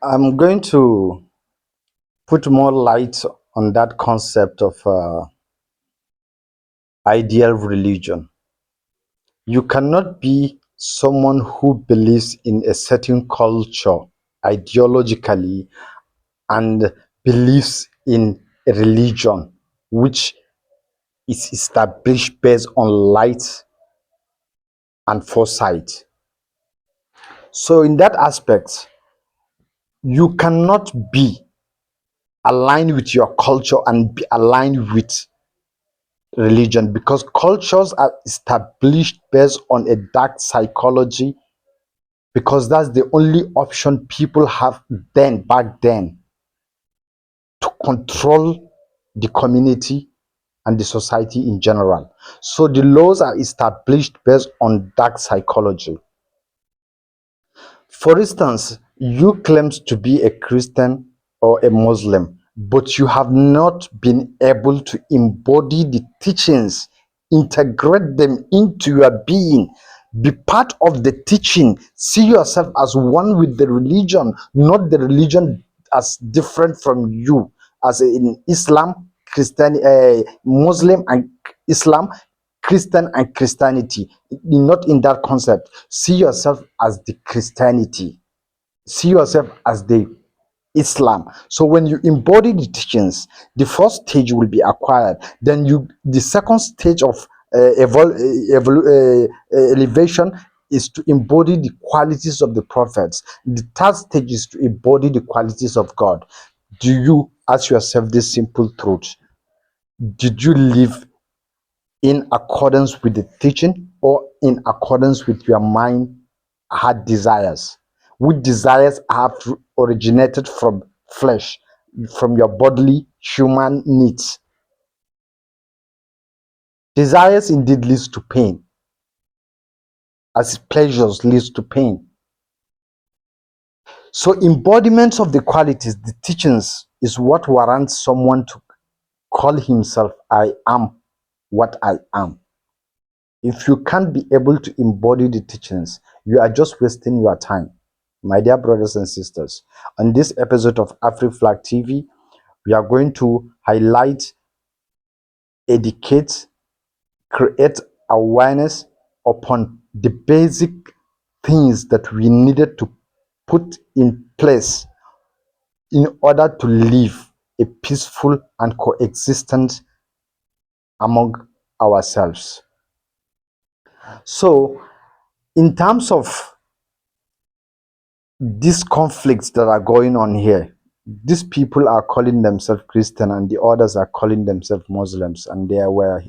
I'm going to put more light on that concept of ideal religion. You cannot be someone who believes in a certain culture ideologically and believes in a religion which is established based on light and foresight. So, in that aspect, you cannot be aligned with your culture and be aligned with religion, because cultures are established based on a dark psychology, because that's the only option people have then back then to control the community and the society in general. So the laws are established based on dark psychology. For instance, you claim to be a Christian or a Muslim, but you have not been able to embody the teachings, integrate them into your being, be part of the teaching, see yourself as one with the religion, not the religion as different from you, as in Islam, Christian, Muslim and Islam, Christian and Christianity, not in that concept. See yourself as the Christianity. See yourself as the Islam. So when you embody the teachings, the first stage will be acquired. Then the second stage of elevation is to embody the qualities of the prophets. The third stage is to embody the qualities of God. Do you ask yourself this simple truth? Did you live in accordance with the teaching, or in accordance with your mind had desires, which desires have originated from flesh, from your bodily human needs? Desires indeed leads to pain, as pleasures leads to pain. So embodiments of the qualities, the teachings, is what warrants someone to call himself I am what I am. If you can't be able to embody the teachings, you are just wasting your time. My dear brothers and sisters, on this episode of AfriFlag TV, we are going to highlight, educate, create awareness upon the basic things that we needed to put in place in order to live a peaceful and coexistence among ourselves. So, in terms of these conflicts that are going on here, these people are calling themselves Christian and the others are calling themselves Muslims, and they were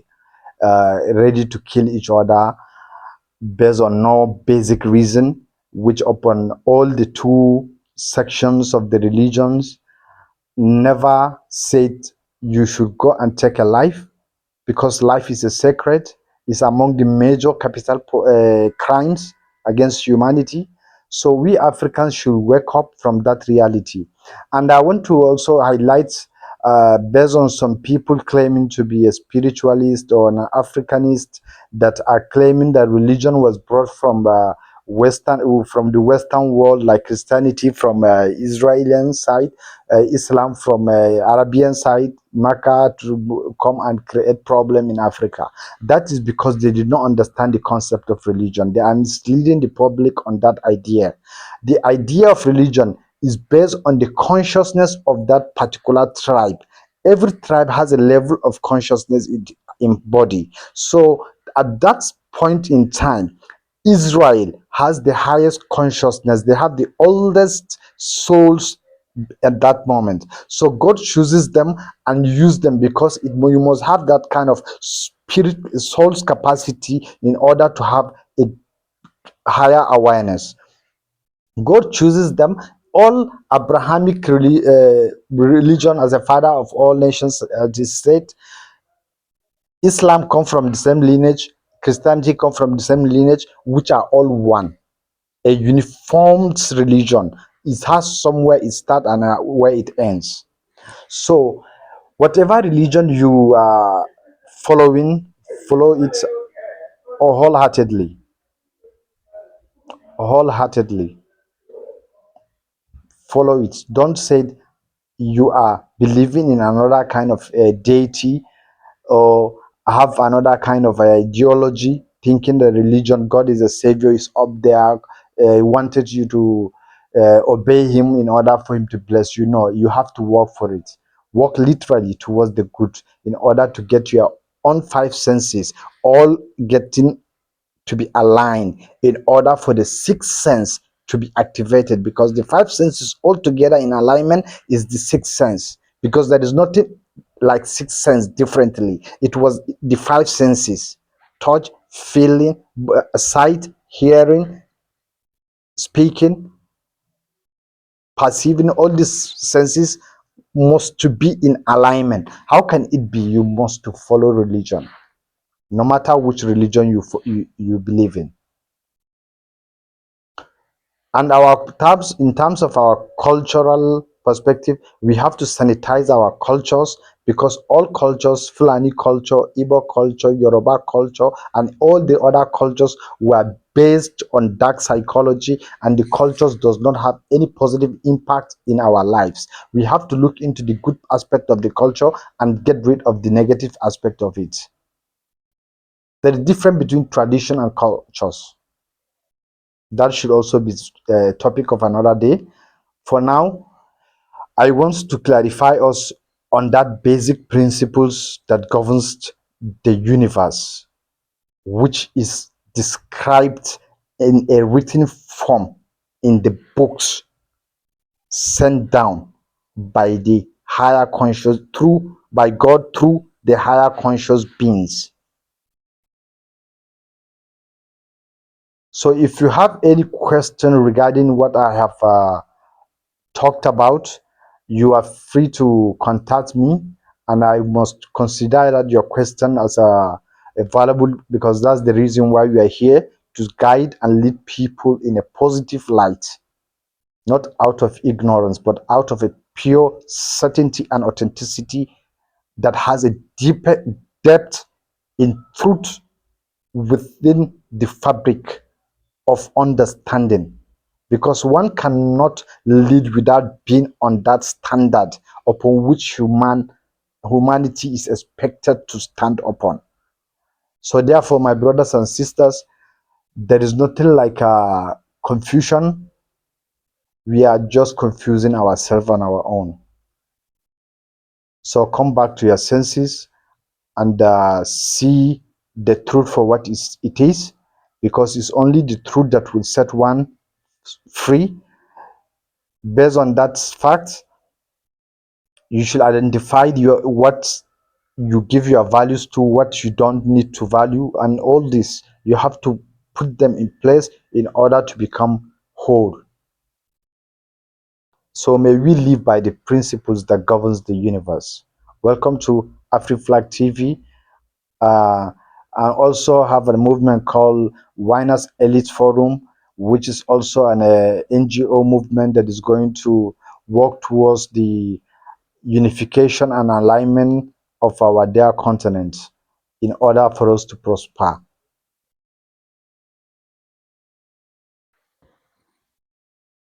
ready to kill each other based on no basic reason, which upon all the two sections of the religions never said you should go and take a life, because life is a sacred, is among the major capital crimes against humanity. So we Africans should wake up from that reality. And I want to also highlight, based on some people claiming to be a spiritualist or an Africanist, that are claiming that religion was brought from from the Western world, like Christianity from Israeli side, Islam from Arabian side, Mecca, to come and create problem in Africa. That is because they did not understand the concept of religion. They are misleading the public on that idea. The idea of religion is based on the consciousness of that particular tribe. Every tribe has a level of consciousness in body. So at that point in time, Israel has the highest consciousness. They have the oldest souls at that moment. So God chooses them and use them, because you must have that kind of spirit, soul's capacity, in order to have a higher awareness. God chooses them. All Abrahamic religion, as a father of all nations, as is said, Islam come from the same lineage, Christianity come from the same lineage, which are all one, a uniformed religion. It has somewhere it starts and where it ends. So whatever religion you are following, follow it wholeheartedly. follow it. Don't say you are believing in another kind of deity, or have another kind of ideology, thinking the religion, God is a savior, is up there, wanted you to obey him in order for him to bless you. No, you have to work for it. Work literally towards the good in order to get your own five senses all getting to be aligned in order for the sixth sense to be activated, because the five senses all together in alignment is the sixth sense, because there is nothing like sixth sense differently. It was the five senses: touch, feeling, sight, hearing, speaking, perceiving. All these senses must to be in alignment. How can it be you must to follow religion, no matter which religion you believe in? And our terms, in terms of our cultural perspective, we have to sanitize our cultures, because all cultures, Fulani culture, Igbo culture, Yoruba culture, and all the other cultures were based on dark psychology, and the cultures does not have any positive impact in our lives. We have to look into the good aspect of the culture and get rid of the negative aspect of it. There is difference between tradition and cultures. That should also be a topic of another day. For now, I want to clarify us on that basic principles that governs the universe, which is described in a written form in the books sent down by the higher conscious through by God through the higher conscious beings. So if you have any question regarding what I have talked about, you are free to contact me, and I must consider that your question as a valuable, because that's the reason why we are here, to guide and lead people in a positive light, not out of ignorance, but out of a pure certainty and authenticity that has a deeper depth in truth within the fabric of understanding, because one cannot lead without being on that standard upon which humanity is expected to stand upon. So therefore, my brothers and sisters, there is nothing like confusion. We are just confusing ourselves on our own. So come back to your senses and see the truth for what it is, because it's only the truth that will set one free. Based on that fact, you should identify what you give your values to, what you don't need to value, and all this you have to put them in place in order to become whole. So may we live by the principles that governs the universe. Welcome to AfriFlag TV. I also have a movement called Winers Elite Forum, which is also an NGO movement that is going to work towards the unification and alignment of our dear continent in order for us to prosper.